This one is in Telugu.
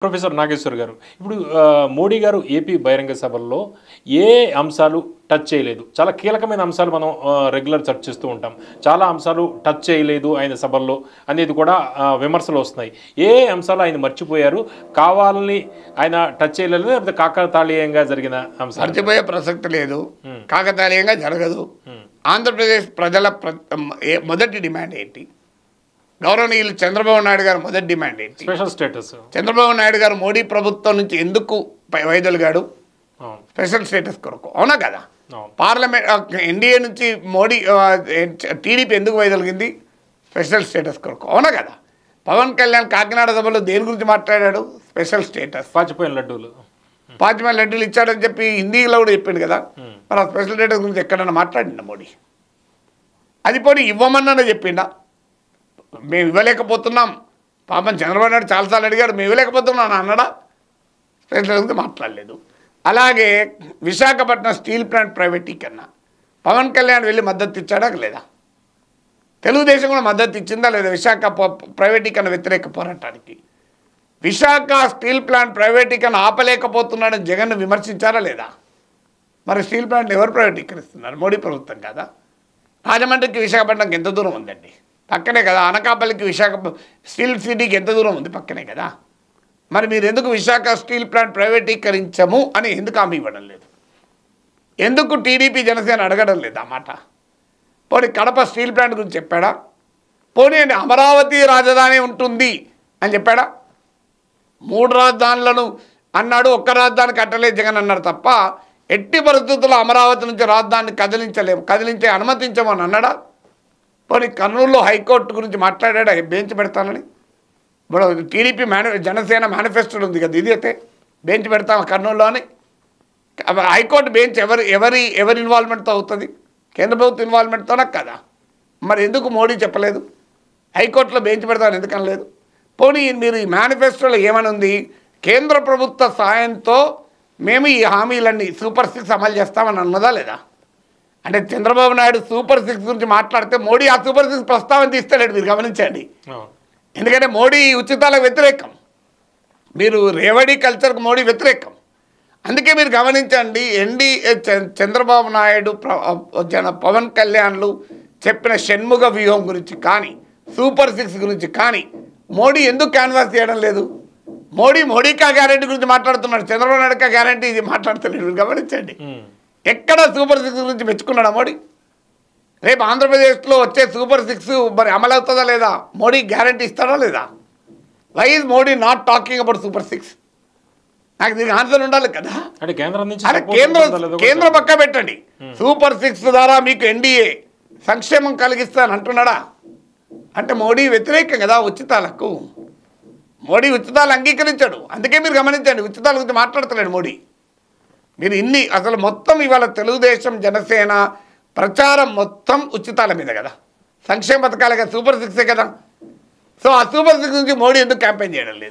ప్రొఫెసర్ నాగేశ్వర్ గారు ఇప్పుడు మోడీ గారు ఏపీ బహిరంగ సభల్లో ఏ అంశాలు టచ్ చేయలేదు. చాలా కీలకమైన అంశాలు మనం రెగ్యులర్ చర్చిస్తూ ఉంటాం. చాలా అంశాలు టచ్ చేయలేదు ఆయన సభల్లో అనేది కూడా విమర్శలు వస్తున్నాయి. ఏ అంశాలు ఆయన మర్చిపోయారు, కావాలని ఆయన టచ్ చేయలేదు, లేకపోతే కాకతాళీయంగా జరిగిన అంశాలు? మర్చిపోయే ప్రసక్తి లేదు, కాకతాళీయంగా జరగదు. ఆంధ్రప్రదేశ్ ప్రజల మొదటి డిమాండ్ ఏంటి? గౌరవనీయులు చంద్రబాబు నాయుడు గారు మొదటి డిమాండ్ ఏంటి? Special status. చంద్రబాబు నాయుడు గారు మోడీ ప్రభుత్వం నుంచి ఎందుకు వైదొలిగాడు? స్పెషల్ స్టేటస్ కొరకు. అవునా కదా? పార్లమెంట్ ఎన్డీఏ నుంచి మోడీ టీడీపీ ఎందుకు వైదొలిగింది? స్పెషల్ స్టేటస్ కొరకు. అవునా కదా? పవన్ కళ్యాణ్ కాకినాడ సభలో దేని గురించి మాట్లాడాడు? Special status. పాచిపోయిన లడ్డూలు ఇచ్చాడని చెప్పి హిందీలో కూడా చెప్పిండు కదా. మరి ఆ స్పెషల్ స్టేటస్ గురించి ఎక్కడన్నా మాట్లాడిండా మోడీ? అది పోనీ ఇవ్వమన్నా చెప్పిండా? మేము ఇవ్వలేకపోతున్నాం, పాపం చంద్రబాబు నాయుడు చాలాసార్లు అడిగాడు, మేము ఇవ్వలేకపోతున్నాం అన్నాడా? స్పెషల్ గురించి మాట్లాడలేదు. అలాగే విశాఖపట్నం స్టీల్ ప్లాంట్ ప్రైవేటీకరణ పవన్ కళ్యాణ్ వెళ్ళి మద్దతు ఇచ్చాడా లేదా? తెలుగుదేశం కూడా మద్దతు ఇచ్చిందా లేదా విశాఖ ప్రైవేటీకరణ వ్యతిరేక పోరాటానికి? విశాఖ స్టీల్ ప్లాంట్ ప్రైవేటీకరణ ఆపలేకపోతున్నాడని జగన్ విమర్శించారా లేదా? మరి స్టీల్ ప్లాంట్ ఎవరు ప్రైవేటీకరిస్తున్నారు? మోడీ ప్రభుత్వం కదా. రాజమండ్రికి విశాఖపట్నంకి ఎంత దూరం ఉందండి? పక్కనే కదా. అనకాపల్లికి విశాఖ స్టీల్ సిటీకి ఎంత దూరం ఉంది? పక్కనే కదా. మరి మీరు ఎందుకు విశాఖ స్టీల్ ప్లాంట్ ప్రైవేటీకరించము అని ఎందుకు హామీ ఇవ్వడం లేదు? ఎందుకు టీడీపీ జనసేన అడగడం లేదు ఆ మాట? పోనీ కడప స్టీల్ ప్లాంట్ గురించి చెప్పాడా? పోనీ అమరావతి రాజధాని ఉంటుంది అని చెప్పాడా? 3 రాజధానులను అన్నాడు, ఒక్క రాజధాని కట్టలేదు జగన్ అన్నాడు తప్ప ఎట్టి పరిస్థితుల్లో అమరావతి నుంచి రాజధానిని కదిలించే అనుమతించమని అన్నాడా? పోనీ కర్నూలులో హైకోర్టు గురించి మాట్లాడా? బెంచ్ పెడతానని. ఇప్పుడు టీడీపీ జనసేన మేనిఫెస్టో ఉంది కదా, ఇది అయితే బెంచ్ పెడతాం కర్నూలులో అని. హైకోర్టు బెంచ్ ఎవరి ఇన్వాల్వ్మెంట్తో అవుతుంది? కేంద్ర ప్రభుత్వ ఇన్వాల్వ్మెంట్తోనా కదా. మరి ఎందుకు మోడీ చెప్పలేదు? హైకోర్టులో బెంచ్ పెడతామని ఎందుకు అనలేదు? పోనీ మీరు ఈ మేనిఫెస్టోలో ఏమని ఉంది? కేంద్ర ప్రభుత్వ సాయంతో మేము ఈ హామీలన్నీ సూపర్ 6 అమలు చేస్తామని అన్నదా లేదా? అంటే చంద్రబాబు నాయుడు సూపర్ 6 గురించి మాట్లాడితే మోడీ ఆ సూపర్ 6 ప్రస్తావన తీస్తాడు. మీరు గమనించండి. ఎందుకంటే మోడీ ఉచితాలకు వ్యతిరేకం, మీరు రేవడి కల్చర్కు మోడీ వ్యతిరేకం. అందుకే మీరు గమనించండి, చంద్రబాబు నాయుడు పవన్ కళ్యాణ్లు చెప్పిన షణ్ముఖ వ్యూహం గురించి కానీ సూపర్ 6 గురించి కానీ మోడీ ఎందుకు క్యాన్వాస్ చేయడం లేదు? మోడీ కా గ్యారంటీ గురించి మాట్లాడుతున్నాడు, చంద్రబాబు నాయుడు కా గ్యారంటీ ఇది మాట్లాడుతున్నాడు. మీరు గమనించండి, ఎక్కడ సూపర్ 6 గురించి మెచ్చుకున్నాడా మోడీ? రేపు ఆంధ్రప్రదేశ్లో వచ్చే సూపర్ 6 మరి అమలు అవుతుందా లేదా? మోడీ గ్యారంటీ ఇస్తాడా లేదా? Why is Modi not talking about super 6? నాకు దీనికి ఆన్సర్ ఉండాలి కదా. అంటే కేంద్రం పక్క పెట్టండి. సూపర్ 6 ద్వారా మీకు ఎన్డీఏ సంక్షేమం కలిగిస్తాను అంటున్నాడా? అంటే మోడీ వ్యతిరేకం కదా ఉచితాలకు. మోడీ ఉచితాలు అంగీకరించాడు. అందుకే మీరు గమనించండి, ఉచితాల గురించి మాట్లాడతలేడు మోడీ. మీరు అసలు మొత్తం ఇవాళ తెలుగుదేశం జనసేన ప్రచారం మొత్తం ఉచితాల మీద కదా, సంక్షేమ పథకాలే కదా, సూపర్ 6 కదా. సో ఆ సూపర్ 6 నుంచి మోడీ ఎందుకు క్యాంపెయిన్ చేయడం లేదు?